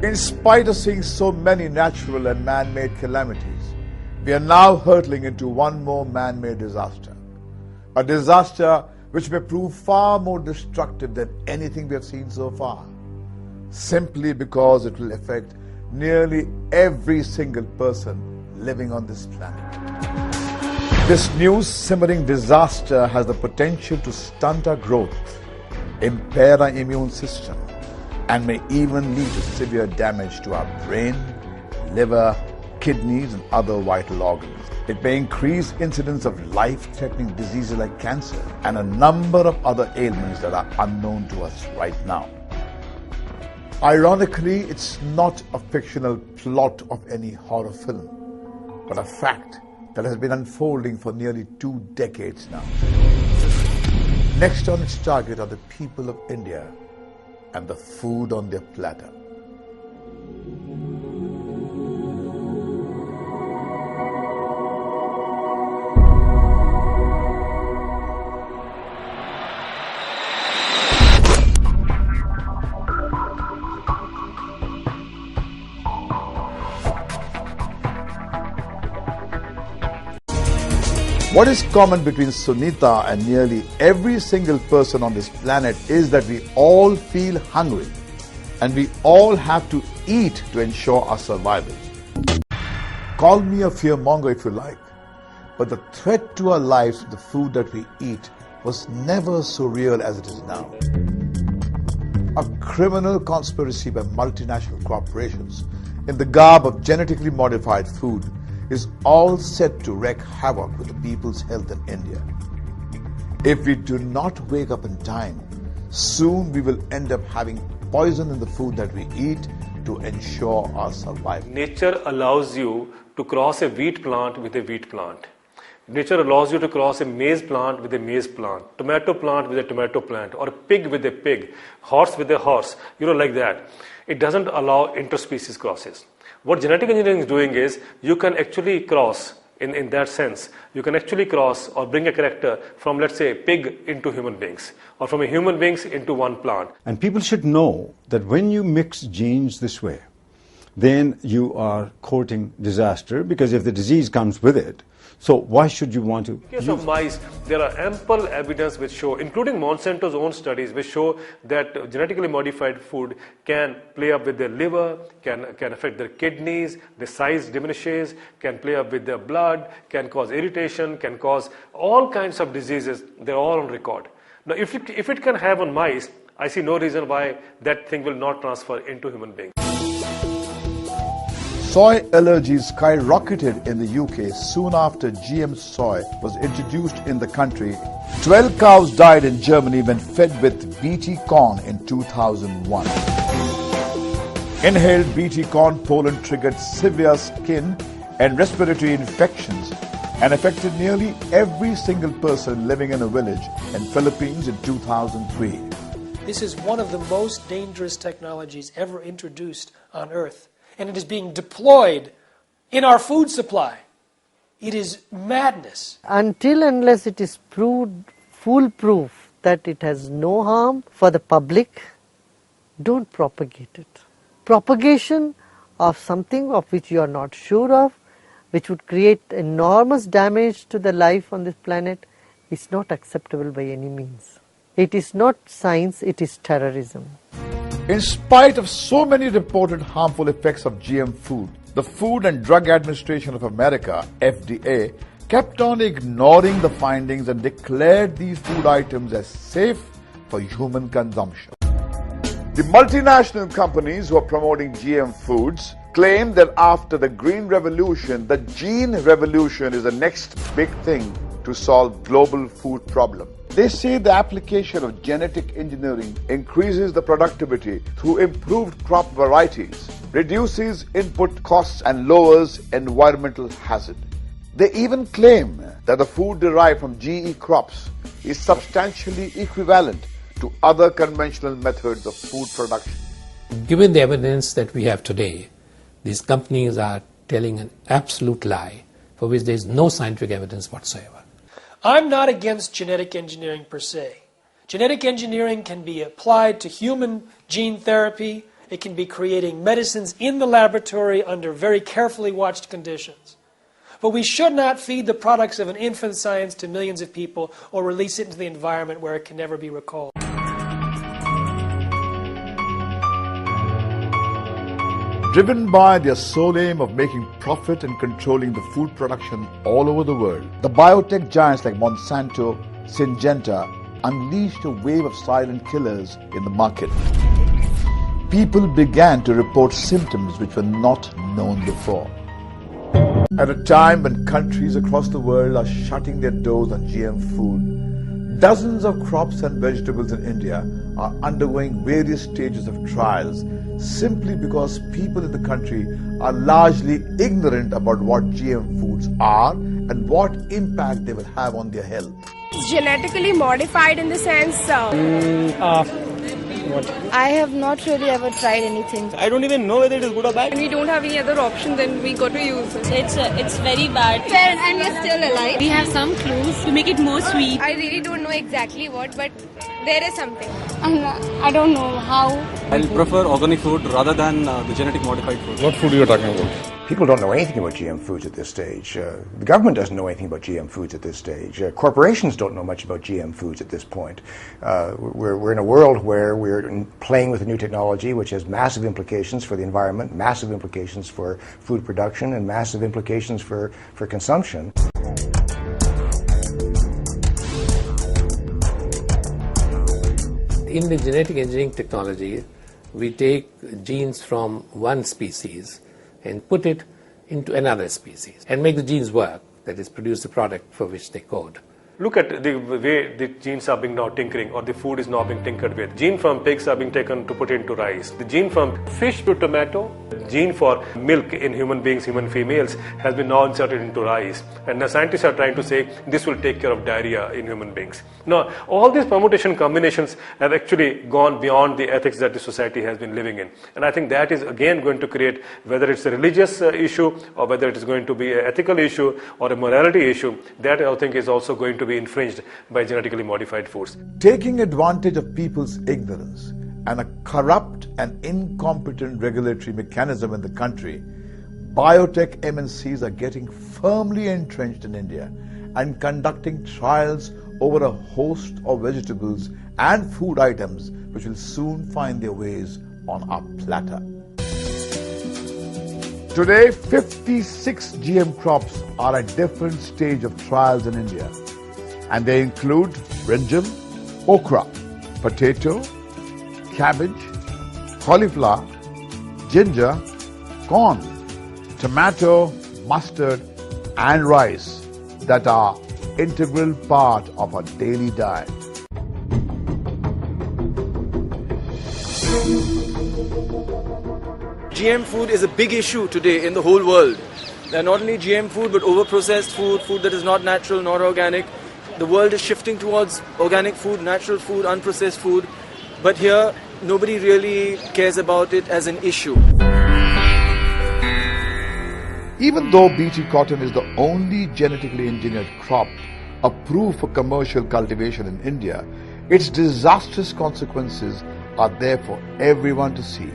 In spite of seeing so many natural and man-made calamities, we are now hurtling into one more man-made disaster. A disaster which may prove far more destructive than anything we have seen so far, simply because it will affect nearly every single person living on this planet. This new simmering disaster has the potential to stunt our growth, impair our immune system, and may even lead to severe damage to our brain, liver, kidneys, and other vital organs. It may increase incidence of life-threatening diseases like cancer and a number of other ailments that are unknown to us right now. Ironically, it's not a fictional plot of any horror film, but a fact that has been unfolding for nearly 2 decades now. Next on its target are the people of India and the food on their platter. What is common between Sunita and nearly every single person on this planet is that we all feel hungry and we all have to eat to ensure our survival. Call me a fearmonger if you like, but the threat to our lives with the food that we eat was never so real as it is now. A criminal conspiracy by multinational corporations in the garb of genetically modified food is all set to wreak havoc with the people's health in India. If we do not wake up in time, soon we will end up having poison in the food that we eat to ensure our survival. Nature allows you to cross a wheat plant with a wheat plant. Nature allows you to cross a maize plant with a maize plant, tomato plant with a tomato plant, or a pig with a pig, horse with a horse, like that. It doesn't allow interspecies crosses. What genetic engineering is doing is you can actually cross, in that sense, you can actually cross or bring a character from, let's say, pig into human beings, or from a human beings into one plant. And people should know that when you mix genes this way, then you are courting disaster, because if the disease comes with it, so why should you want to? In case of mice, there are ample evidence which show, including Monsanto's own studies, which show that genetically modified food can play up with their liver, can affect their kidneys, the size diminishes, can play up with their blood, can cause irritation, can cause all kinds of diseases. They're all on record. Now, if it can have on mice, I see no reason why that thing will not transfer into human beings. Soy allergies skyrocketed in the UK soon after GM soy was introduced in the country. 12 cows died in Germany when fed with BT corn in 2001. Inhaled BT corn pollen triggered severe skin and respiratory infections and affected nearly every single person living in a village in Philippines in 2003. This is one of the most dangerous technologies ever introduced on Earth. And it is being deployed in our food supply. It is madness. Until unless it is proved foolproof that it has no harm for the public, don't propagate it. Propagation of something of which you are not sure of, which would create enormous damage to the life on this planet, is not acceptable by any means. It is not science, it is terrorism. In spite of so many reported harmful effects of GM food, the Food and Drug Administration of America, FDA, kept on ignoring the findings and declared these food items as safe for human consumption. The multinational companies who are promoting GM foods claim that after the Green Revolution, the gene revolution is the next big thing to solve global food problem. They say the application of genetic engineering increases the productivity through improved crop varieties, reduces input costs and lowers environmental hazard. They even claim that the food derived from GE crops is substantially equivalent to other conventional methods of food production. Given the evidence that we have today, these companies are telling an absolute lie for which there is no scientific evidence whatsoever. I'm not against genetic engineering per se. Genetic engineering can be applied to human gene therapy. It can be creating medicines in the laboratory under very carefully watched conditions. But we should not feed the products of an infant science to millions of people or release it into the environment where it can never be recalled. Driven by their sole aim of making profit and controlling the food production all over the world, the biotech giants like Monsanto, Syngenta unleashed a wave of silent killers in the market. People began to report symptoms which were not known before. At a time when countries across the world are shutting their doors on GM food, dozens of crops and vegetables in India are undergoing various stages of trials simply because people in the country are largely ignorant about what GM foods are and what impact they will have on their health. It's genetically modified in the sense... I have not really ever tried anything. I don't even know whether it is good or bad. When we don't have any other option, then we got to use it. It's very bad. And we're still alive. We have some clues to make it more sweet. I really don't know exactly what, but there is something. I don't know how. I'll prefer organic food rather than the genetic modified food. What food are you talking about? People don't know anything about GM foods at this stage. The government doesn't know anything about GM foods at this stage. Corporations don't know much about GM foods at this point. We're in a world where we're playing with a new technology which has massive implications for the environment, massive implications for food production, and massive implications for consumption. In the genetic engineering technology, we take genes from one species and put it into another species and make the genes work, that is, produce the product for which they code. Look at the way the genes are being now tinkering, or the food is now being tinkered with. Gene from pigs are being taken to put into rice. The gene from fish to tomato, gene for milk in human beings, human females, has been now inserted into rice. And the scientists are trying to say this will take care of diarrhea in human beings. Now, all these permutation combinations have actually gone beyond the ethics that the society has been living in. And I think that is again going to create, whether it's a religious issue or whether it is going to be an ethical issue or a morality issue, that I think is also going to be infringed by genetically modified foods. Taking advantage of people's ignorance and a corrupt and incompetent regulatory mechanism in the country, biotech MNCs are getting firmly entrenched in India and conducting trials over a host of vegetables and food items which will soon find their ways on our platter. Today, 56 GM crops are at different stage of trials in India, and they include brinjal, okra, potato, cabbage, cauliflower, ginger, corn, tomato, mustard, and rice that are integral part of our daily diet. GM food is a big issue today in the whole world. Not only GM food, but overprocessed food, food that is not natural, not organic. The world is shifting towards organic food, natural food, unprocessed food. But here, nobody really cares about it as an issue. Even though BT cotton is the only genetically engineered crop approved for commercial cultivation in India, its disastrous consequences are there for everyone to see.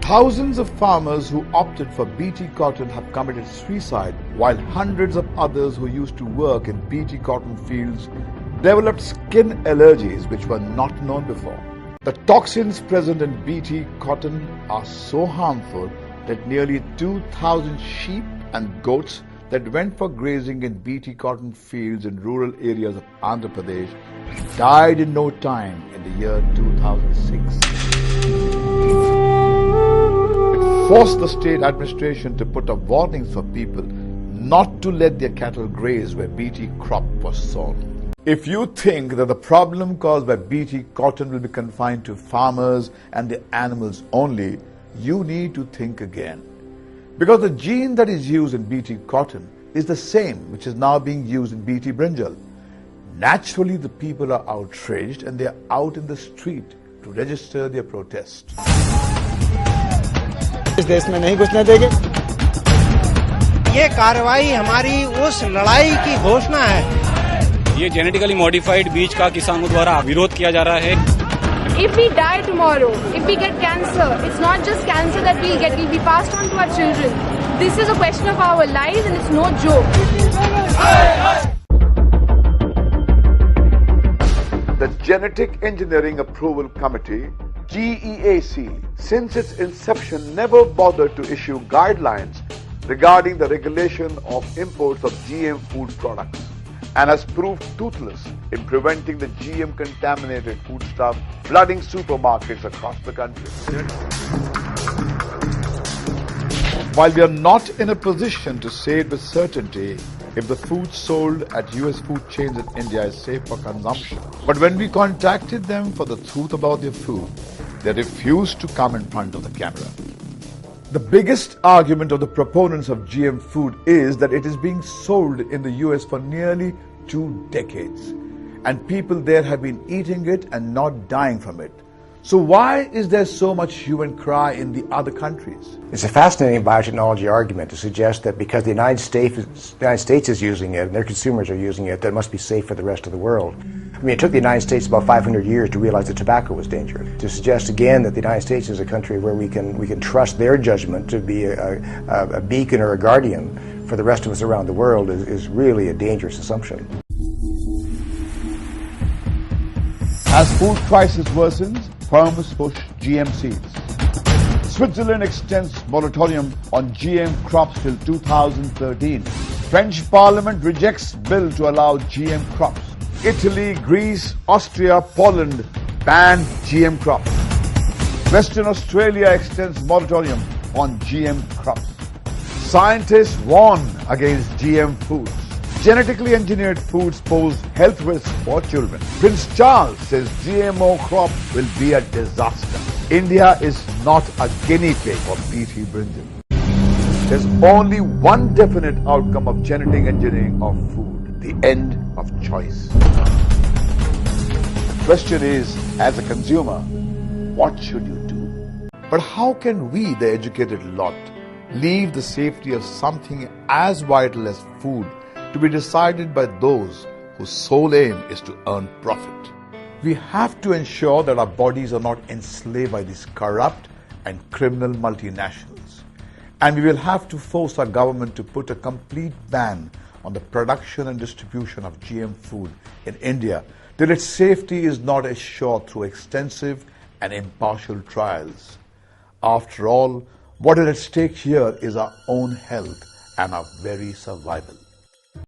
Thousands of farmers who opted for BT cotton have committed suicide, while hundreds of others who used to work in BT cotton fields developed skin allergies which were not known before. The toxins present in BT cotton are so harmful that nearly 2,000 sheep and goats that went for grazing in BT cotton fields in rural areas of Andhra Pradesh died in no time in the year 2006. Forced the state administration to put up warnings for people not to let their cattle graze where BT crop was sown. If you think that the problem caused by BT cotton will be confined to farmers and their animals only, you need to think again. Because the gene that is used in BT cotton is the same which is now being used in BT brinjal. Naturally, the people are outraged and they are out in the street to register their protest. इस देश में नहीं घुसने देंगे। ये कार्रवाई हमारी उस लड़ाई की घोषणा है। ये जेनेटिकली मॉडिफाइड बीज का किसानों द्वारा विरोध किया जा रहा है। If we die tomorrow, if we get cancer, it's not just cancer that we'll get, it'll be passed on to our children. This is a question of our lives and it's no joke. The Genetic Engineering Approval Committee, GEAC, since its inception never bothered to issue guidelines regarding the regulation of imports of GM food products and has proved toothless in preventing the GM contaminated foodstuff flooding supermarkets across the country. While we are not in a position to say it with certainty if the food sold at US food chains in India is safe for consumption, but when we contacted them for the truth about their food, they refused to come in front of the camera. The biggest argument of the proponents of GM food is that it is being sold in the US for nearly 2 decades, and people there have been eating it and not dying from it. So why is there so much hue and cry in the other countries? It's a fascinating biotechnology argument to suggest that because the United States is using it and their consumers are using it, that it must be safe for the rest of the world. I mean, it took the United States about 500 years to realize that tobacco was dangerous. To suggest again that the United States is a country where we can trust their judgment to be a beacon or a guardian for the rest of us around the world is really a dangerous assumption. As food crisis worsens, farmers push GM seeds. Switzerland extends moratorium on GM crops till 2013. French Parliament rejects bill to allow GM crops. Italy, Greece, Austria, Poland ban GM crops. Western Australia extends moratorium on GM crops. Scientists warn against GM foods. Genetically engineered foods pose health risks for children. Prince Charles says GMO crop will be a disaster. India is not a guinea pig for BT Brinjal. There's only one definite outcome of genetic engineering of food, the end of choice. The question is, as a consumer, what should you do? But how can we, the educated lot, leave the safety of something as vital as food to be decided by those whose sole aim is to earn profit? We have to ensure that our bodies are not enslaved by these corrupt and criminal multinationals. And we will have to force our government to put a complete ban on the production and distribution of GM food in India till its safety is not assured through extensive and impartial trials. After all, what is at stake here is our own health and our very survival.